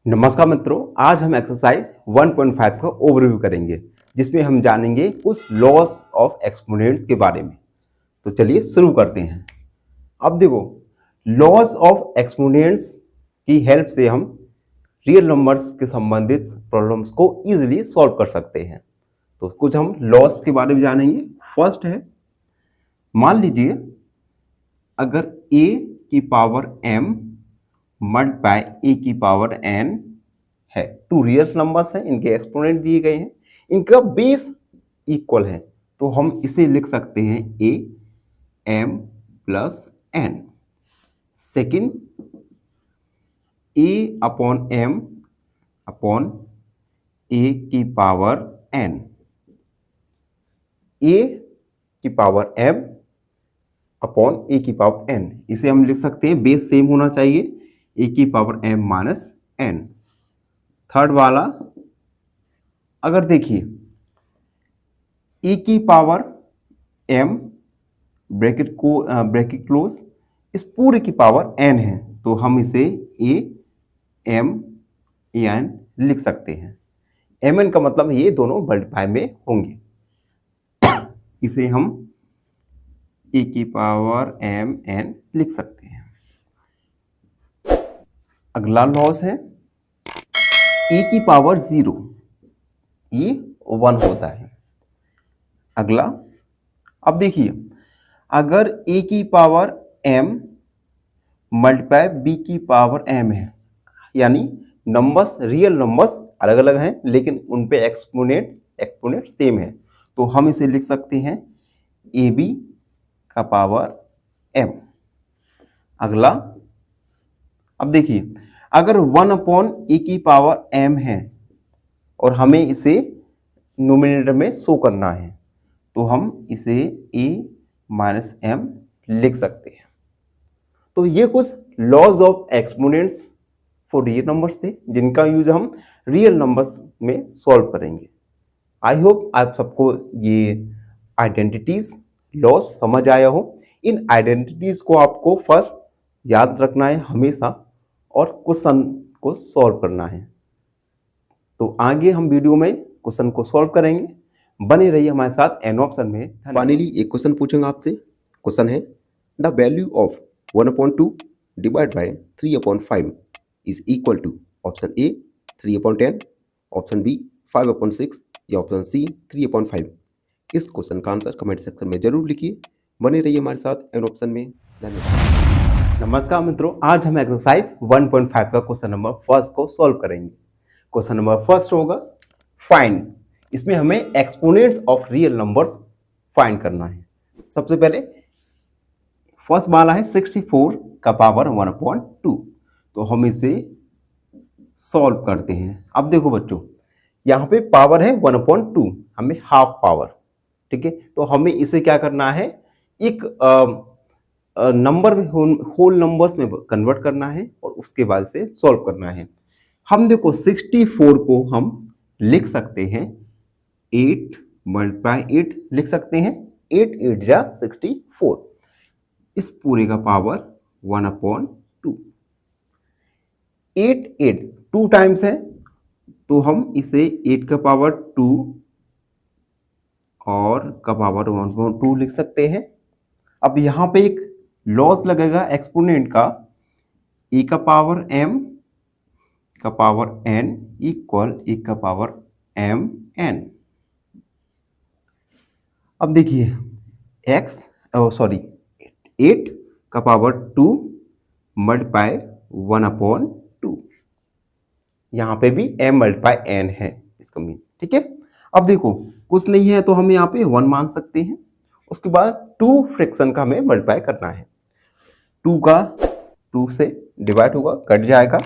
नमस्कार मित्रों, आज हम एक्सरसाइज 1.5 का ओवरव्यू करेंगे जिसमें हम जानेंगे कुछ लॉस ऑफ एक्सपोनेंट्स के बारे में। तो चलिए शुरू करते हैं। अब देखो, लॉस ऑफ एक्सपोनेंट्स की हेल्प से हम रियल नंबर्स के संबंधित प्रॉब्लम्स को इजीली सॉल्व कर सकते हैं। तो कुछ हम लॉस के बारे में जानेंगे। फर्स्ट है, मान लीजिए अगर a की पावर m मल्टीप्लाई a की पावर n है, टू रियल नंबर्स हैं, इनके एक्सपोनेंट दिए गए हैं, इनका बेस इक्वल है, तो हम इसे लिख सकते हैं a m plus n। Second, a upon m upon a की पावर n, a की पावर m अपॉन a की पावर n, इसे हम लिख सकते हैं बेस सेम होना चाहिए, a की power m minus n। Third वाला, अगर देखिए a की पावर m ब्रैकेट क्लोज इस पूरे की पावर n है, तो हम इसे a m n लिख सकते हैं। mn का मतलब ये दोनों मल्टीप्लाई में होंगे, इसे हम a की पावर m n लिख सकते हैं। अगला लॉस है a की पावर 0, ये 1 होता है। अगला, अब देखिए अगर a की पावर m मल्टीप्लाई b की पावर m है, यानी नंबर्स रियल नंबर्स अलग अलग हैं लेकिन उन पे एक्सपोनेंट सेम है, तो हम इसे लिख सकते हैं ab का पावर m। अगला, अब देखिए अगर 1 अपॉन a की पावर m है और हमें इसे नोमिनेटर में शो करना है, तो हम इसे a माइनस m लिख सकते हैं। तो ये कुछ laws of exponents for real numbers थे जिनका यूज हम रियल नंबर्स में सॉल्व करेंगे। आई होप आप सबको ये आइडेंटिटीज लॉस समझ आया हो। इन आइडेंटिटीज को आपको फर्स्ट याद रखना है हमेशा और क्वेश्चन को सॉल्व करना है। तो आगे हम वीडियो में क्वेश्चन को सॉल्व करेंगे, बने रहिए हमारे साथ एन ऑप्शन में। फाइनली एक क्वेश्चन पूछूंगा आपसे। क्वेश्चन है, the value of 1/2 divide by 3/5 is equal to option A 3/10, option B 5/6 या ऑप्शन सी 3/5। इस क्वेश्चन का आंसर कमेंट सेक्शन में जरूर लिखिए। बने रहिए हमारे साथ एन ऑप्शन में। धन्यवाद। नमस्कार मित्रों, आज हम एक्सरसाइज 1.5 का क्वेश्चन नंबर फर्स्ट को सॉल्व करेंगे। क्वेश्चन नंबर फर्स्ट होगा फाइंड, इसमें हमें exponents of real numbers find करना है। सबसे पहले फर्स्ट वाला है 64 का पावर 1/2, तो हम इसे सॉल्व करते हैं। अब देखो बच्चों, यहाँ पे पावर है 1/2, हमें हाफ पावर, ठीक है, तो हमें इसे क्या करना है, एक नंबर में होल नंबर्स में कन्वर्ट करना है और उसके बाद से सॉल्व करना है। हम देखो 64 को हम लिख सकते हैं 8 मल्टीप्लाई 8 लिख सकते हैं, 8 8 जा 64, इस पूरे का पावर 1/2। 8 8 2 टाइम्स है, तो हम इसे 8 का पावर 2 और का पावर 1/2 लिख सकते हैं। अब यहाँ पे एक लॉस लगेगा एक्सपोनेंट का, e का पावर m का पावर n इक्वल e का पावर m n। अब देखिए x 8 का पावर 2 मल्टीप्लाई 1/2, यहाँ पे भी m मल्टीप्लाई n है इसका मीन्स, ठीक है। अब देखो कुछ नहीं है तो हम यहाँ पे 1 मान सकते हैं। उसके बाद 2 फ्रैक्शन का हमें मल्टीप्लाई करना है, 2 का 2 से डिवाइड होगा, कट जाएगा,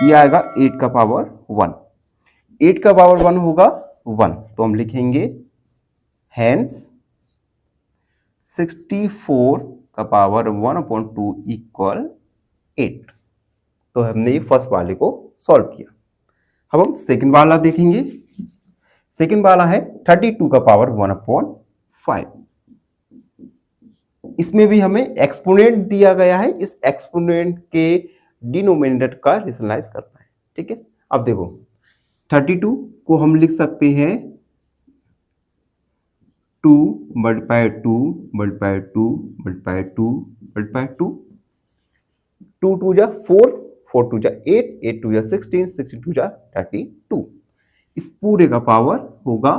ये आएगा 8 का पावर 1, 8 का पावर 1 होगा 1, तो हम लिखेंगे हैंस 64 का पावर 1/2 इक्वल 8। तो हमने ये फर्स्ट वाले को सॉल्व किया। अब हम सेकंड वाला देखेंगे। सेकंड वाला है 32 का पावर 1/5, इसमें भी हमें एक्सपोनेंट दिया गया है, इस एक्सपोनेंट के डिनोमिनेटर का रेशनलाइज करना है। ठीक है। अब देखो 32 को हम लिख सकते हैं 2 मल्टीप्लाई 2 मल्टीप्लाई 2 मल्टीप्लाई 2 मल्टीप्लाई 2, 2 2 जा 4, 4 2 जा 8, 8 2 जा 16, 16 2 जा 32। इस पूरे का पावर होगा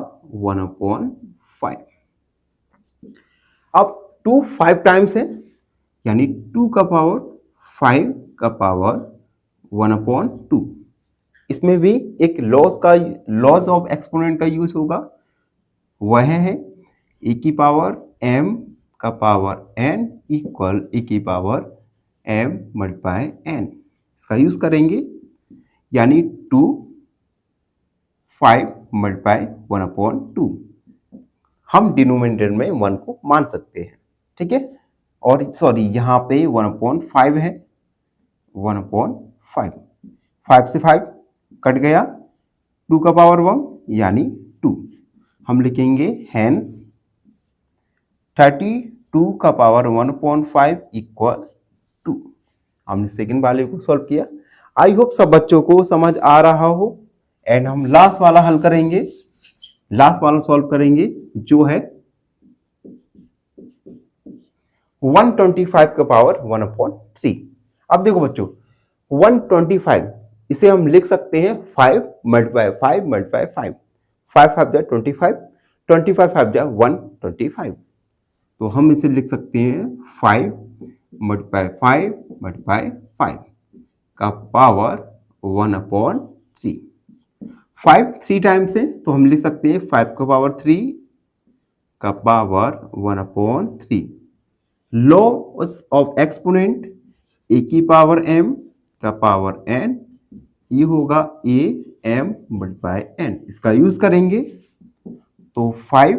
1/5। अब 2 5 टाइम्स है, यानी 2 का पावर 5 का पावर 1/2। इसमें भी एक लॉज ऑफ एक्सपोनेंट का यूज होगा, वह है e की पावर m का पावर n इक्वल e की पावर m मल्टीप्लाई n। इसका यूज करेंगे, यानी 2 5 मल्टीप्लाई 1/2। हम डिनोमिनेटर में 1 को मान सकते हैं, ठीक है। और सॉरी यहाँ पे 1/5 है, 1/5, 5 से 5 कट गया, 2 का पावर 1 यानी 2। हम लिखेंगे हेंस 32 का पावर 1/5 इक्वल 2। हमने सेकंड वाले को सॉल्व किया। आई होप सब बच्चों को समझ आ रहा हो। एंड हम लास्ट वाला हल करेंगे, लास्ट वाला सॉल्व करेंगे जो है 125 का पावर 1/3। अब देखो बच्चों 125, इसे हम लिख सकते हैं 5 मल्टीप्लाई 5 मल्टीप्लाई 5, 5 5 जा 25, 25 5 जा 125। तो हम इसे लिख सकते हैं 5 मल्टीप्लाई 5 मल्टीप्लाई 5 का पावर 1/3। 5 3 टाइम्स है, तो हम लिख सकते हैं 5 का पावर 3 का पावर 1/3। लॉ ऑफ एक्सपोनेंट ए की पावर m का पावर n, ये होगा a m मल्टीप्लाई n। इसका यूज करेंगे तो 5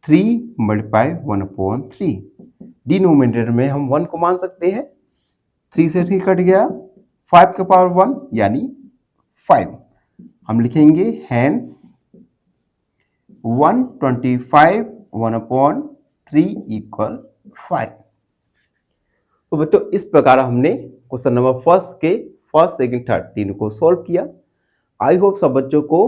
3 मल्टीप्लाई 1/3। डिनोमिनेटर में हम 1 को मान सकते हैं, 3 से 3 कट गया, 5 का पावर 1 यानी 5। हम लिखेंगे हेंस 125 1/3 इक्वल 5। तो बच्चों इस प्रकार हमने क्वेश्चन नंबर फर्स्ट के फर्स्ट सेकंड थर्ड तीनों को सॉल्व किया। आई होप सब बच्चों को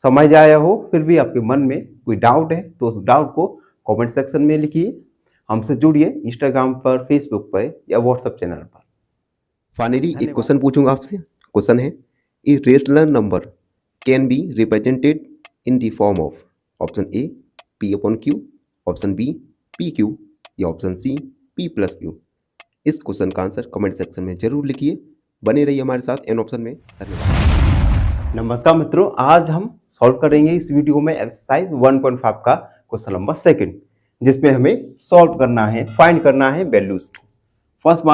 समझ आया हो। फिर भी आपके मन में कोई डाउट है तो उस डाउट को कमेंट सेक्शन में लिखिए। हमसे जुड़िए इंस्टाग्राम पर, फेसबुक पर या व्हाट्सएप चैनल पर। फाइनली एक क्वेश्चन पूछूंगा आपसे। क्वेश्चन है, a rational number can be represented in the form of option A p/q, option B pq या ऑप्शन सी p+q। इस क्वेश्चन का आंसर कमेंट सेक्शन में जरूर लिखिए। बने रहिए हमारे साथ एन ऑप्शन में। धन्यवाद। नमस्कार मित्रों, आज हम सॉल्व करेंगे इस वीडियो में एक्सरसाइज 1.5 का क्वेश्चन नंबर सेकंड, जिसमें हमें सॉल्व करना है, फाइंड करना है वैल्यूज। फर्स्ट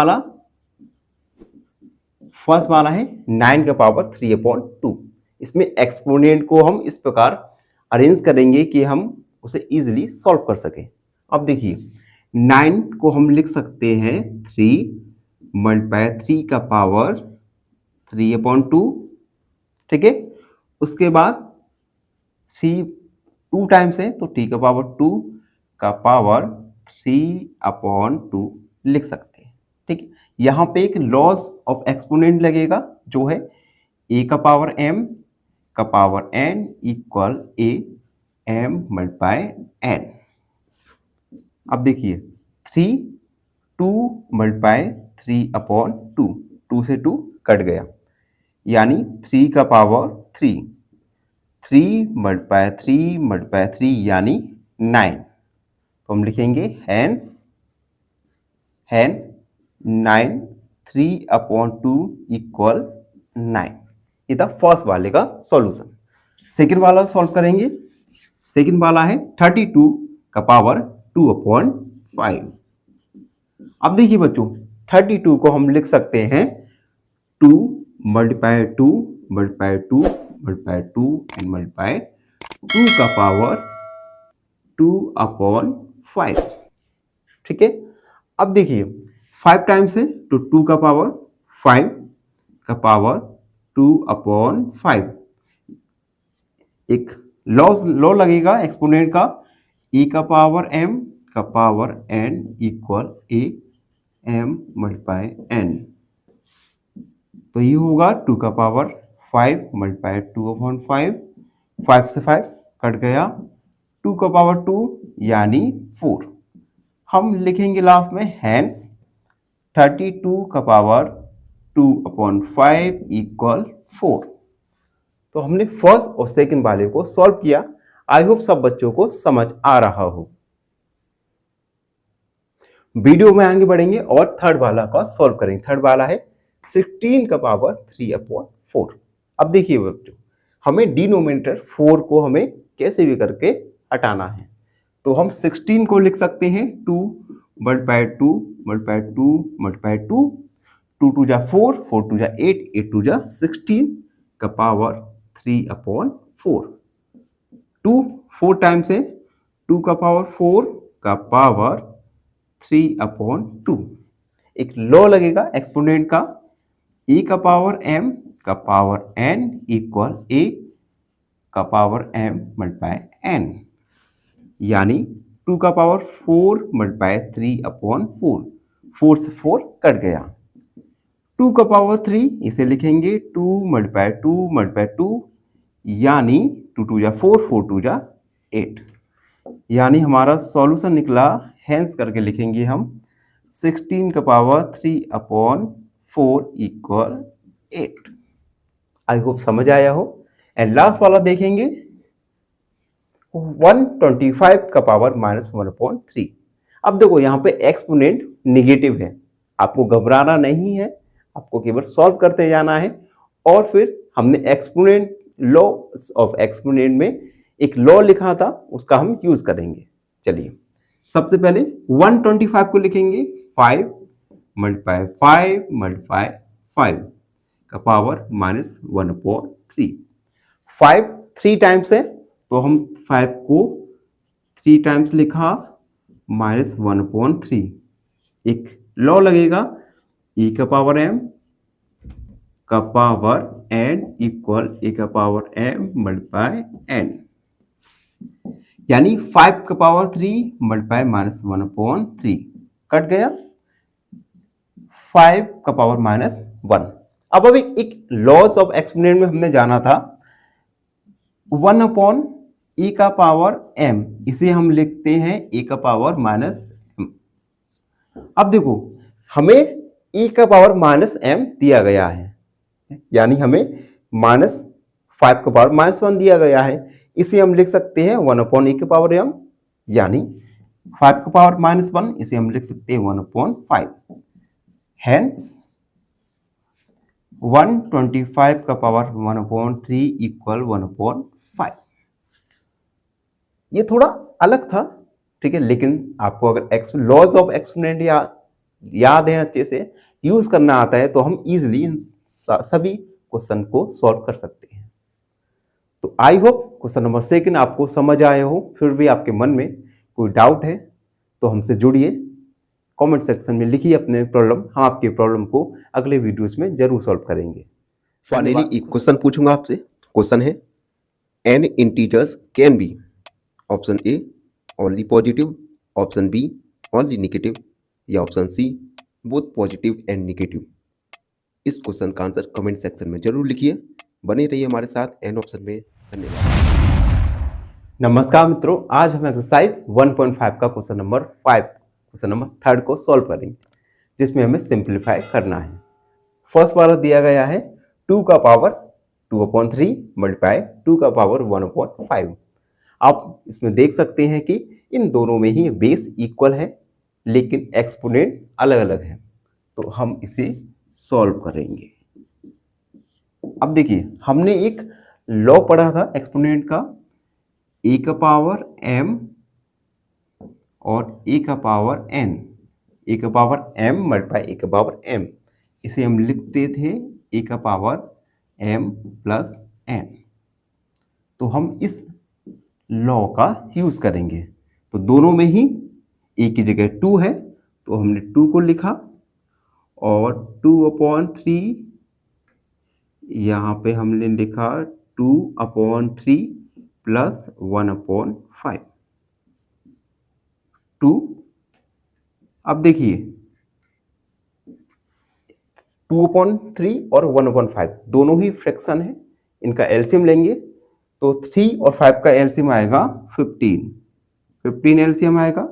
वाला है 9 का पावर 3/2। इसमें एक्सपोनेंट को हम इस प्रकार अरेंज करेंगे कि हम उसे इजीली सॉल्व कर सकें। अब देखिए 9 को हम लिख सकते हैं 3 मल्टीप्लाई 3 का पावर 3/2, ठीक है। उसके बाद 3 2 टाइम्स है तो 3 का पावर 2 का पावर 3/2 लिख सकते हैं, ठीक है। यहाँ पे एक लॉस ऑफ एक्सपोनेंट लगेगा जो है a का पावर m का power n equal a m multiply n। अब देखिए 3 2 मल्टीप्लाई 3/2, 2 से 2 कट गया, यानी 3 का पावर 3, 3 मल्टीप्लाई 3 मल्टीप्लाई 3 यानी 9। तो हम लिखेंगे हेंस 9 3/2 इक्वल 9। ये था फर्स्ट वाले का सॉल्यूशन। सेकंड वाला सॉल्व करेंगे। सेकंड वाला है 32 का पावर 2/5। अब देखिए बच्चों 32 को हम लिख सकते हैं 2 multiply 2 multiply 2 multiply 2 and multiply 2 का पावर 2/5, ठीक है। अब देखिए 5 टाइम्स है तो 2 का पावर 5 का पावर 2/5। एक लॉ लगेगा एक्सपोनेंट का, e का पावर m का power n equal a m multiply n। तो ये होगा 2 का पावर 5 मल्टीप्लाई 2/5, 5 से 5 कट गया, 2 का पावर 2 यानी 4। हम लिखेंगे लास्ट में हैंस 32 का पावर 2/5 इक्वल 4। तो हमने फर्स्ट और सेकंड वाले को सॉल्व किया। आई होप सब बच्चों को समझ आ रहा हो। वीडियो में आगे बढ़ेंगे और थर्ड वाला का सॉल्व करेंगे। थर्ड वाला है 16 का पावर 3/4। अब देखिए बच्चों, हमें डिनोमिनेटर 4 को हमें कैसे भी करके हटाना है। तो हम 16 को लिख सकते हैं 2 मल्टीप्लाई 2 मल्टीप्लाई 2 मल्टीप्लाई 2, 2 2 जा 4, 4 2 जा 8, 8 2 जा 16 का पावर 3/4। 2 4 टाइम्स है, 2 का पावर 4 का पावर 3/2। एक लॉ लगेगा एक्सपोनेंट का, e का पावर m का पावर n इक्वल a का पावर m मल्टीप्लाई n, यानी 2 का पावर 4 मल्टीप्लाई 3/4, 4 से 4 कट गया। 2 का पावर 3 इसे लिखेंगे 2 मल्टीप्लाई 2 मल्टीप्लाई 2, यानी 2 2 जा 4, 4 2 जा 8, यानी हमारा सॉल्यूशन निकला। हेंस करके लिखेंगे हम 16 का पावर 3/4 इक्वल 8। आई होप समझ आया हो। एंड लास्ट वाला देखेंगे 125 का पावर -1/3। अब देखो यहाँ पे एक्सपोनेंट निगेटिव है, आपको घबराना नहीं है, आपको केवल सॉल्व करते जाना है। और फिर हमने एक्सपोनेंट लॉ ऑफ एक्सपोनेंट में एक लॉ लिखा था, उसका हम यूज करेंगे। चलिए सबसे पहले 125 को लिखेंगे 5 मल्टीप्लाई 5 मल्टीप्लाई 5 का पावर -1/3। 5 3 टाइम्स है, तो हम 5 को 3 टाइम्स लिखा -1/3। एक लॉ लगेगा e का पावर m का पावर n इक्वल a का पावर m मल्टीप्लाई n, यानी 5 का पावर 3 मल्टीप्लाई -1/3 कट गया, 5 का पावर -1। अब अभी एक लॉस ऑफ एक्सपोनेंट में हमने जाना था 1/e का पावर m, इसे हम लिखते हैं a का पावर -m। अब देखो हमें e का पावर -m दिया गया है, यानी हमें -5 का पावर -1 दिया गया है, इसे हम लिख सकते हैं 1/e के पावर m, यानी 5 का पावर -1 इसे हम लिख सकते हैं 1/5। हेंस 125 का पावर 1/3 इक्वल 1/5। ये थोड़ा अलग था, ठीक है, लेकिन आपको अगर लॉज ऑफ एक्सपोनेंट याद है, अच्छे से यूज करना आता है, तो हम इजिली सभी क्वेश्चन को सॉल्व कर सकते हैं। तो आई होप क्वेश्चन नंबर 2 आपको समझ आए हो। फिर भी आपके मन में कोई डाउट है तो हमसे जुड़िए, कमेंट सेक्शन में लिखिए अपने प्रॉब्लम, हम आपके प्रॉब्लम को अगले वीडियोस में जरूर सॉल्व करेंगे। फाइनली एक क्वेश्चन पूछूंगा आपसे। क्वेश्चन है n integers can be option A only positive, option B only negative, या option C both positive and negative. इस क्वेश्चन का आंसर कमेंट सेक्शन में जरूर लिखिए। बने रहिए हमारे साथ एन ऑप्शन में। धन्यवाद। नमस्कार मित्रों, आज हम एक्सरसाइज 1.5 का क्वेश्चन नंबर 3 को सॉल्व करेंगे, जिसमें हमें सिंप्लीफाई करना है। फर्स्ट वाला दिया गया है 2 का पावर 2/3 मल्टीप्लाई 2 का पावर 1/5। आप इसमें देख सकते हैं कि इन दोनों में ही बेस इक्वल है, लेकिन एक्सपोनेंट अलग अलग है, तो हम इसे सॉल्व करेंगे। अब देखिए हमने एक लॉ पढ़ा था एक्सपोनेंट का, a का पावर m और a का पावर n, a का पावर m मल्टीप्लाई a का पावर m, इसे हम लिखते थे a का पावर m प्लस n। तो हम इस लॉ का यूज करेंगे। तो दोनों में ही a की जगह 2 है, तो हमने 2 को लिखा, और 2/3 यहाँ पे हमने लिखा 2/3 प्लस 1/5 2। अब देखिए 2/3 और 1/5 दोनों ही फ्रैक्शन है, इनका एलसीएम लेंगे तो 3 और 5 का एलसीएम आएगा 15 एलसीएम आएगा।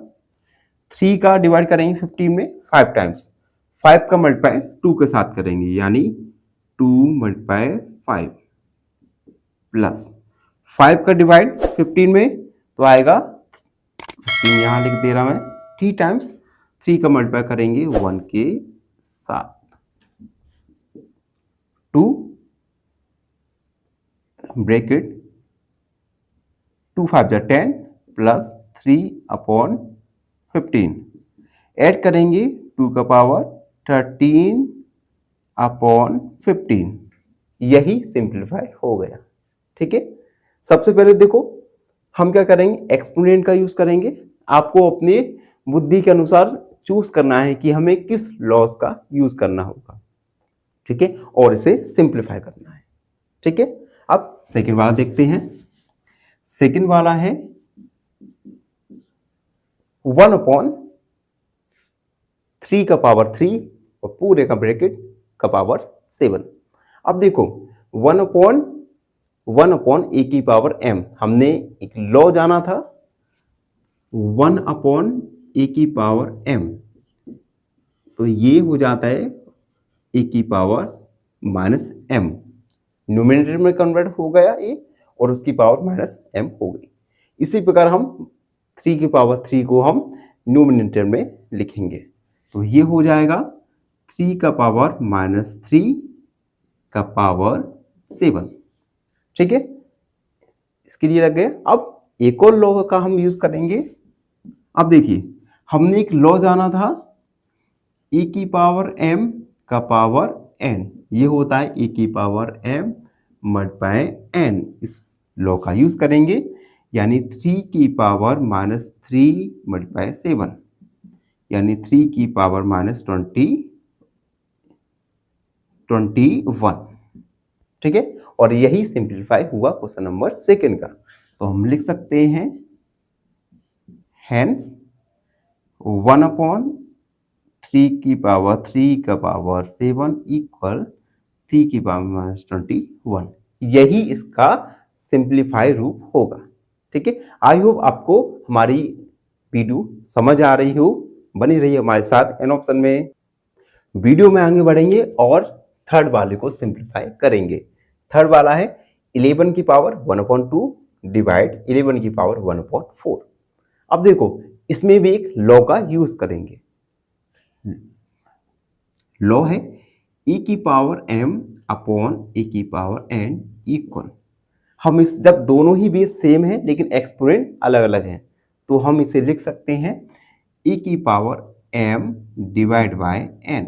3 का डिवाइड करेंगे 15 में 5 टाइम्स, 5 का मल्टीप्लाई 2 के साथ करेंगे यानी 2 × 5 प्लस 5 का डिवाइड 15 में तो आएगा 15 यहाँ लिख दे रहा मैं 3 टाइम्स, 3 का मल्टीप्लाई करेंगे 1 के साथ 2 ब्रैकेट 2 5 जा 10 प्लस 3/15 ऐड करेंगे 2 का पावर 13/15 यही सिंप्लीफाई हो गया। ठीक है, सबसे पहले देखो हम क्या करेंगे, एक्सपोनेंट का यूज करेंगे। आपको अपने बुद्धि के अनुसार चूज करना है कि हमें किस लॉस का यूज करना होगा। ठीक है, और इसे सिंप्लीफाई करना है। ठीक है, अब सेकंड वाला देखते हैं। सेकंड वाला है 1/3 का पावर 3 और पूरे का ब्रैकेट का पावर 7। अब देखो 1/a की पावर m, हमने एक लॉ जाना था 1/a की पावर m, तो ये हो जाता है a की पावर -m, न्यूमरेटर में कन्वर्ट हो गया a और उसकी पावर -m हो गई। इसी प्रकार हम 3 की पावर 3 को हम न्यूमरेटर में लिखेंगे तो ये हो जाएगा 3 का पावर -3 का पावर 7। ठीक है, इसके लिए लग गया। अब एक और लॉ का हम यूज करेंगे। अब देखिए हमने एक लॉ जाना था e की पावर m का पावर n, ये होता है e की पावर m मल्टीप्लाई n। इस लॉ का यूज करेंगे यानी 3 की पावर -3 मल्टीप्लाई 7 यानी 3 की पावर -21। ठीक है, और यही सिंप्लीफाई हुआ क्वेश्चन नंबर सेकंड का। तो हम लिख सकते हैं हेंस 1/3 की पावर 3 का पावर 7 इक्वल 3 की पावर -21, यही इसका सिंप्लीफाई रूप होगा। ठीक है, आई होप आपको हमारी वीडियो समझ आ रही हो। बनी रहिए हमारे साथ, एन ऑप्शन में वीडियो में आगे बढ़ेंगे और थर्ड वाले को सिंप्लीफाई करेंगे। थर्ड वाला है 11 की पावर 1/2 डिवाइड 11 की पावर 1/4। अब देखो इसमें भी एक लॉ का यूज करेंगे। लॉ है e की पावर m अपॉन a की पावर n इक्वल, हम इस जब दोनों ही बेस सेम है लेकिन एक्सपोनेंट अलग अलग है तो हम इसे लिख सकते हैं e की power m divide by n।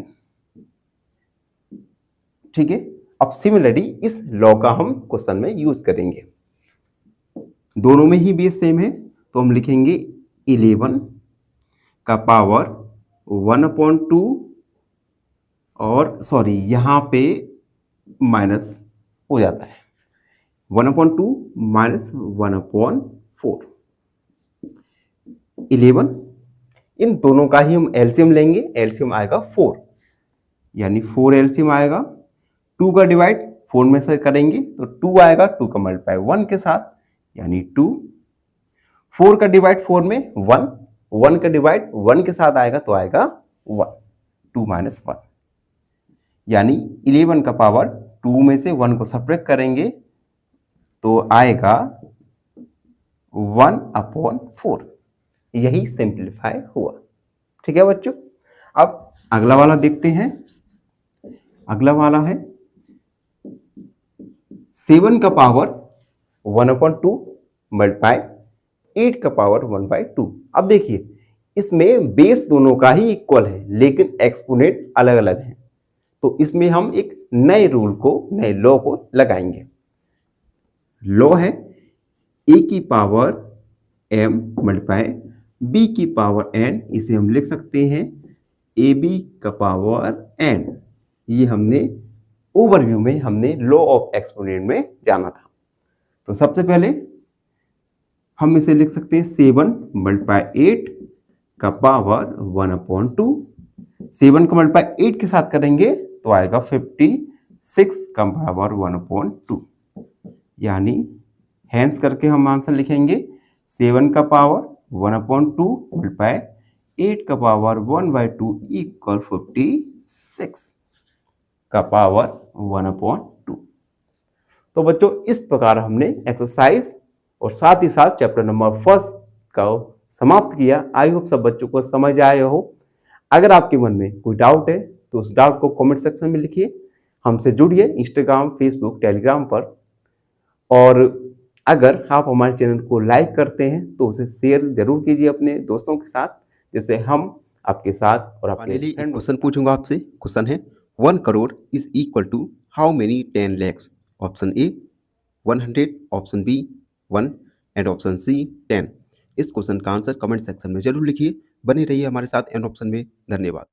ठीक है, अब सिमिलरली इस लॉ का हम क्वेश्चन में यूज करेंगे। दोनों में ही बेस सेम है तो हम लिखेंगे 11 का पावर 1/2 और सॉरी यहाँ पे माइनस हो जाता है 1/2 माइनस 1/4। 11 इन दोनों का ही हम एलसीएम लेंगे, एलसीएम आएगा 4 यानी 4 एलसीएम आएगा। 2 का डिवाइड 4 में से करेंगे तो 2 आएगा, 2 का मल्टीप्लाई 1 के साथ यानी 2। 4 का डिवाइड 4 में 1, 1 का डिवाइड 1 के साथ आएगा तो आएगा 1, 2 माइनस 1 यानी 11 का पावर 2 में से 1 को सब्ट्रैक्ट करेंगे तो आएगा 1/4, यही सिंप्लीफाई हुआ। ठीक है बच्चों, अब अगला वाला देखते हैं। अगला वाला है 7 का पावर 1/2 मल्टीप्लाई 8 का पावर 1/2। अब देखिए इसमें बेस दोनों का ही इक्वल है लेकिन एक्सपोनेंट अलग अलग है तो इसमें हम एक नए रूल को, नए लॉ को लगाएंगे। लॉ है a की पावर m मल्टीप्लाई b की पावर n, इसे हम लिख सकते हैं ab का पावर n। ये हमने ओवरव्यू में हमने लॉ ऑफ एक्सपोनेंट में जाना था। तो सबसे पहले हम इसे लिख सकते हैं 7 मल्टीप्लाई 8 का पावर 1/2। 7 का मल्टीप्लाई 8 के साथ करेंगे तो आएगा 56 का पावर 1/2, यानी हैंस करके हम आंसर लिखेंगे 7 का पावर 1/2 मल्टीप्लाई 8 का पावर 1/2 इक्वल 56 का पावर 1/2। तो बच्चों इस प्रकार हमने एक्सरसाइज और साथ ही साथ चैप्टर नंबर 1 का समाप्त किया। आई होप सब बच्चों को समझ आए हो। अगर आपके मन में कोई डाउट है तो उस डाउट को कमेंट सेक्शन में लिखिए, हमसे जुड़िए इंस्टाग्राम, फेसबुक, टेलीग्राम पर। और अगर आप हमारे चैनल को लाइक करते हैं तो उसे शेयर जरूर कीजिए अपने दोस्तों के साथ, जिससे हम आपके साथ और अपने फाइनली एक क्वेश्चन पूछूंगा आपसे। क्वेश्चन है 1 crore is equal to how many 10 lakhs? Option A 100, option B 1 and option C 10। इस क्वेश्चन का आंसर कमेंट सेक्शन में जरूर लिखिए। बने रहिए हमारे साथ एंड ऑप्शन में। धन्यवाद।